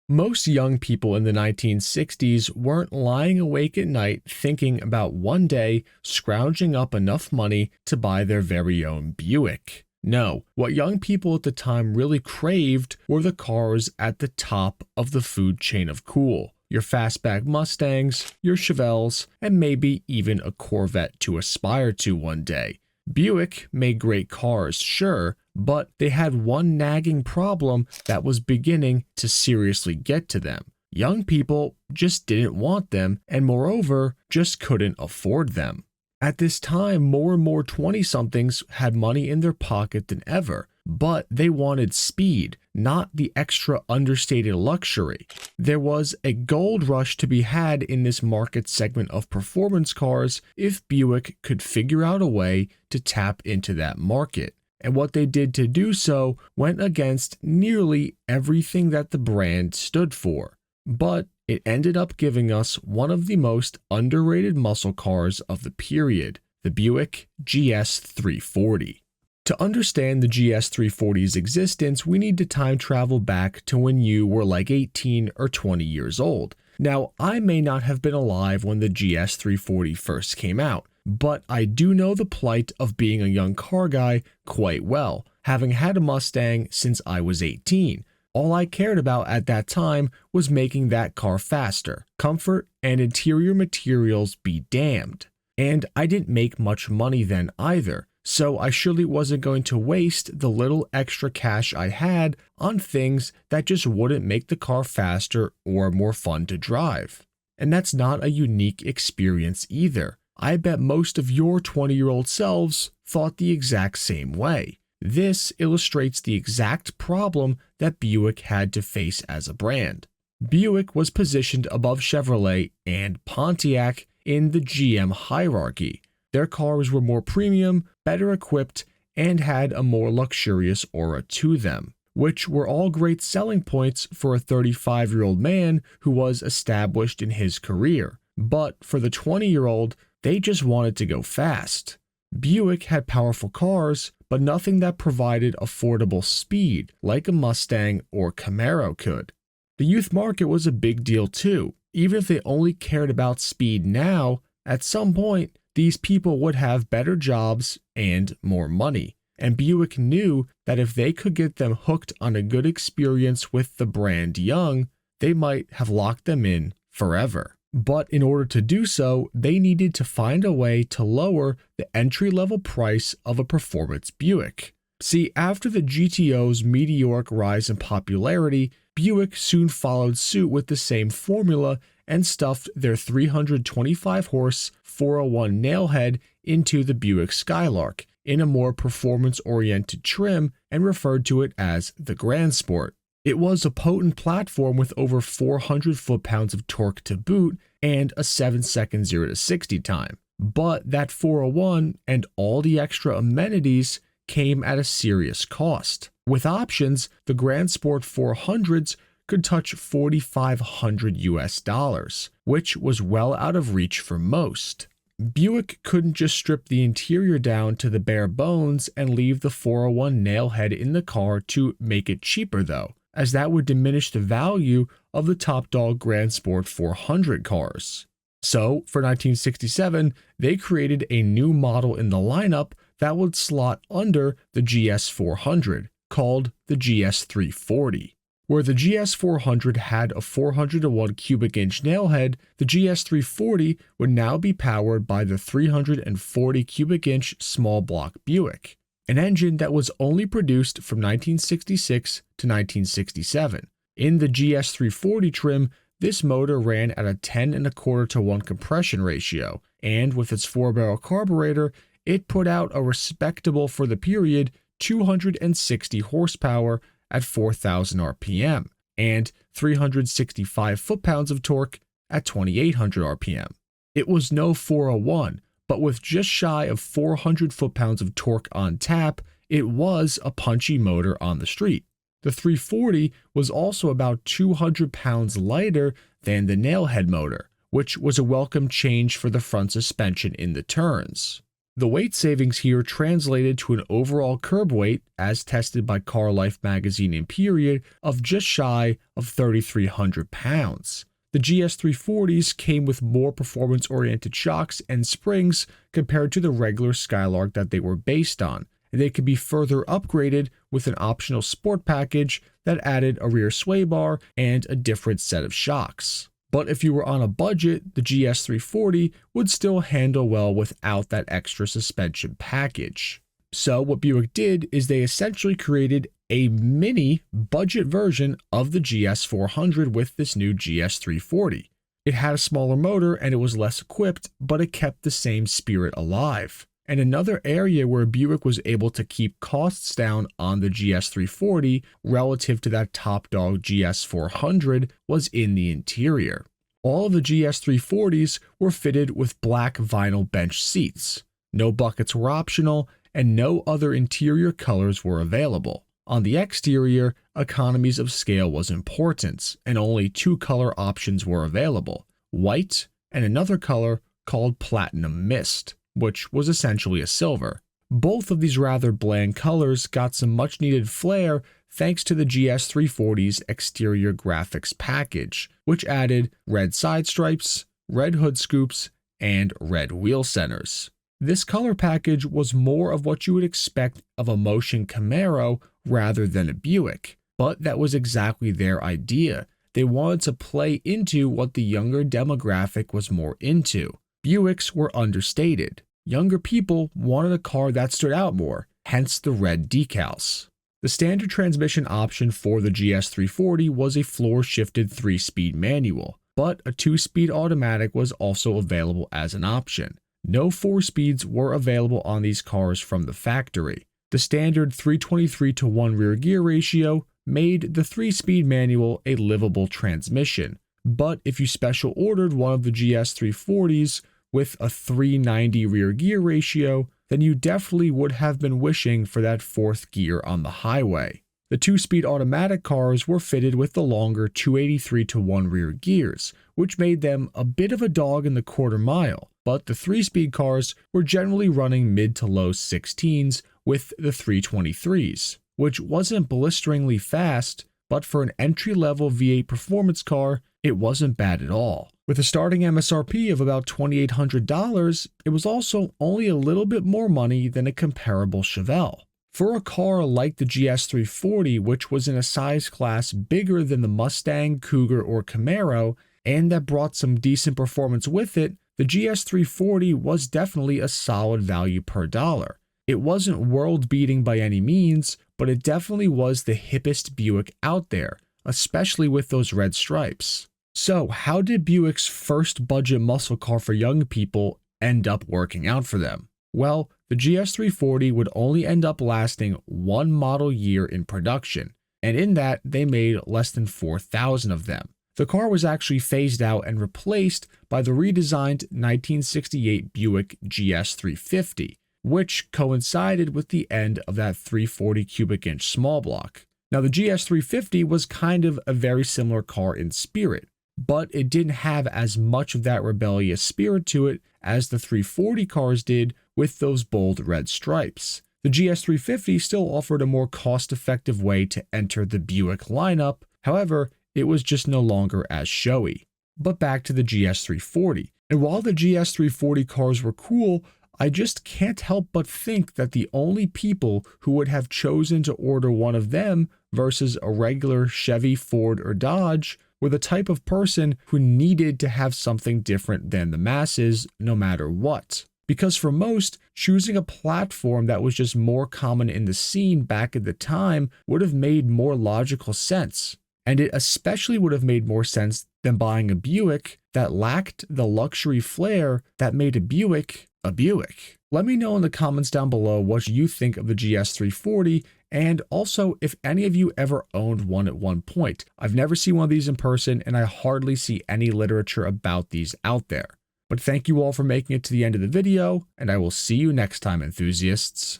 Most young people in the 1960s weren't lying awake at night thinking about one day scrounging up enough money to buy their very own Buick. No, what young people at the time really craved were the cars at the top of the food chain of cool. Your fastback Mustangs, your Chevelles, and maybe even a Corvette to aspire to one day. Buick made great cars, sure, but they had one nagging problem that was beginning to seriously get to them. Young people just didn't want them and moreover, just couldn't afford them. At this time, more and more 20-somethings had money in their pocket than ever, but they wanted speed, not the extra understated luxury. There was a gold rush to be had in this market segment of performance cars if Buick could figure out a way to tap into that market. And what they did to do so went against nearly everything that the brand stood for. But it ended up giving us one of the most underrated muscle cars of the period, the Buick GS 340. To understand the GS 340's existence, we need to time travel back to when you were like 18 or 20 years old. Now, I may not have been alive when the GS 340 first came out, but I do know the plight of being a young car guy quite well, having had a Mustang since I was 18. All I cared about at that time was making that car faster, comfort and interior materials be damned. And I didn't make much money then either, so I surely wasn't going to waste the little extra cash I had on things that just wouldn't make the car faster or more fun to drive. And that's not a unique experience either. I bet most of your 20-year-old selves thought the exact same way. This illustrates the exact problem that Buick had to face as a brand. Buick was positioned above Chevrolet and Pontiac in the GM hierarchy. Their cars were more premium, better equipped, and had a more luxurious aura to them, which were all great selling points for a 35-year-old man who was established in his career. But for the 20-year-old, they just wanted to go fast. Buick had powerful cars, but nothing that provided affordable speed like a Mustang or Camaro could. The youth market was a big deal too. Even if they only cared about speed now, at some point, these people would have better jobs and more money. And Buick knew that if they could get them hooked on a good experience with the brand young, they might have locked them in forever. But in order to do so, they needed to find a way to lower the entry-level price of a performance Buick. See, after the GTO's meteoric rise in popularity, Buick soon followed suit with the same formula and stuffed their 325-horse 401 nailhead into the Buick Skylark in a more performance-oriented trim and referred to it as the Grand Sport. It was a potent platform with over 400 foot-pounds of torque to boot and a 7-second 0 to 60 time. But that 401 and all the extra amenities came at a serious cost. With options, the Grand Sport 400s could touch $4,500 US, which was well out of reach for most. Buick couldn't just strip the interior down to the bare bones and leave the 401 nailhead in the car to make it cheaper though, as that would diminish the value of the top dog Grand Sport 400 cars. So, for 1967, they created a new model in the lineup that would slot under the GS 400, called the GS 340. Where the GS 400 had a 401 cubic inch nailhead, the GS 340 would now be powered by the 340 cubic inch small block Buick, an engine that was only produced from 1966 to 1967. In the GS 340 trim, this motor ran at a 10.25-to-1 compression ratio, and with its 4-barrel carburetor, it put out a respectable for the period 260 horsepower at 4,000 RPM and 365 foot-pounds of torque at 2,800 RPM. It was no 401, but with just shy of 400 foot-pounds of torque on tap, it was a punchy motor on the street. The 340 was also about 200 pounds lighter than the nailhead motor, which was a welcome change for the front suspension in the turns. The weight savings here translated to an overall curb weight, as tested by Car Life magazine in period, of just shy of 3,300 pounds. The GS340s came with more performance-oriented shocks and springs compared to the regular Skylark that they were based on, and they could be further upgraded with an optional sport package that added a rear sway bar and a different set of shocks. But if you were on a budget, the GS340 would still handle well without that extra suspension package. So what Buick did is they essentially created a mini budget version of the GS400 with this new GS340. It had a smaller motor and it was less equipped, but it kept the same spirit alive. And another area where Buick was able to keep costs down on the GS340 relative to that top dog GS400 was in the interior. All of the GS340s were fitted with black vinyl bench seats. No buckets were optional, and no other interior colors were available. On the exterior, economies of scale was important, and only two color options were available: white and another color called Platinum Mist, which was essentially a silver. Both of these rather bland colors got some much needed flair thanks to the GS340's exterior graphics package, which added red side stripes, red hood scoops, and red wheel centers. This color package was more of what you would expect of a motion Camaro rather than a Buick, but that was exactly their idea. They wanted to play into what the younger demographic was more into. Buicks were understated. Younger people wanted a car that stood out more, hence the red decals. The standard transmission option for the GS340 was a floor-shifted 3-speed manual, but a 2-speed automatic was also available as an option. No 4-speeds were available on these cars from the factory. The standard 323:1 rear gear ratio made the 3-speed manual a livable transmission, but if you special ordered one of the GS340s with a 390 rear gear ratio, then you definitely would have been wishing for that 4th gear on the highway. The 2-speed automatic cars were fitted with the longer 283:1 rear gears, which made them a bit of a dog in the quarter mile, but the 3-speed cars were generally running mid to low 16s with the 323s, which wasn't blisteringly fast, but for an entry-level V8 performance car, it wasn't bad at all. With a starting MSRP of about $2,800, it was also only a little bit more money than a comparable Chevelle. For a car like the GS340, which was in a size class bigger than the Mustang, Cougar, or Camaro, and that brought some decent performance with it, the GS340 was definitely a solid value per dollar. It wasn't world-beating by any means, but it definitely was the hippest Buick out there, especially with those red stripes. So, how did Buick's first budget muscle car for young people end up working out for them? Well, the GS340 would only end up lasting one model year in production, and in that they made less than 4,000 of them. The car was actually phased out and replaced by the redesigned 1968 Buick GS350, which coincided with the end of that 340 cubic inch small block. Now, the GS350 was kind of a very similar car in spirit, but it didn't have as much of that rebellious spirit to it as the 340 cars did with those bold red stripes. The GS350 still offered a more cost-effective way to enter the Buick lineup, however, it was just no longer as showy. But back to the GS340, and while the GS340 cars were cool, I just can't help but think that the only people who would have chosen to order one of them versus a regular Chevy, Ford, or Dodge were the type of person who needed to have something different than the masses, no matter what. Because for most, choosing a platform that was just more common in the scene back at the time would have made more logical sense. And it especially would have made more sense than buying a Buick that lacked the luxury flair that made a Buick a Buick. Let me know in the comments down below what you think of the GS340, and also if any of you ever owned one at one point. I've never seen one of these in person, and I hardly see any literature about these out there. But thank you all for making it to the end of the video, and I will see you next time, enthusiasts.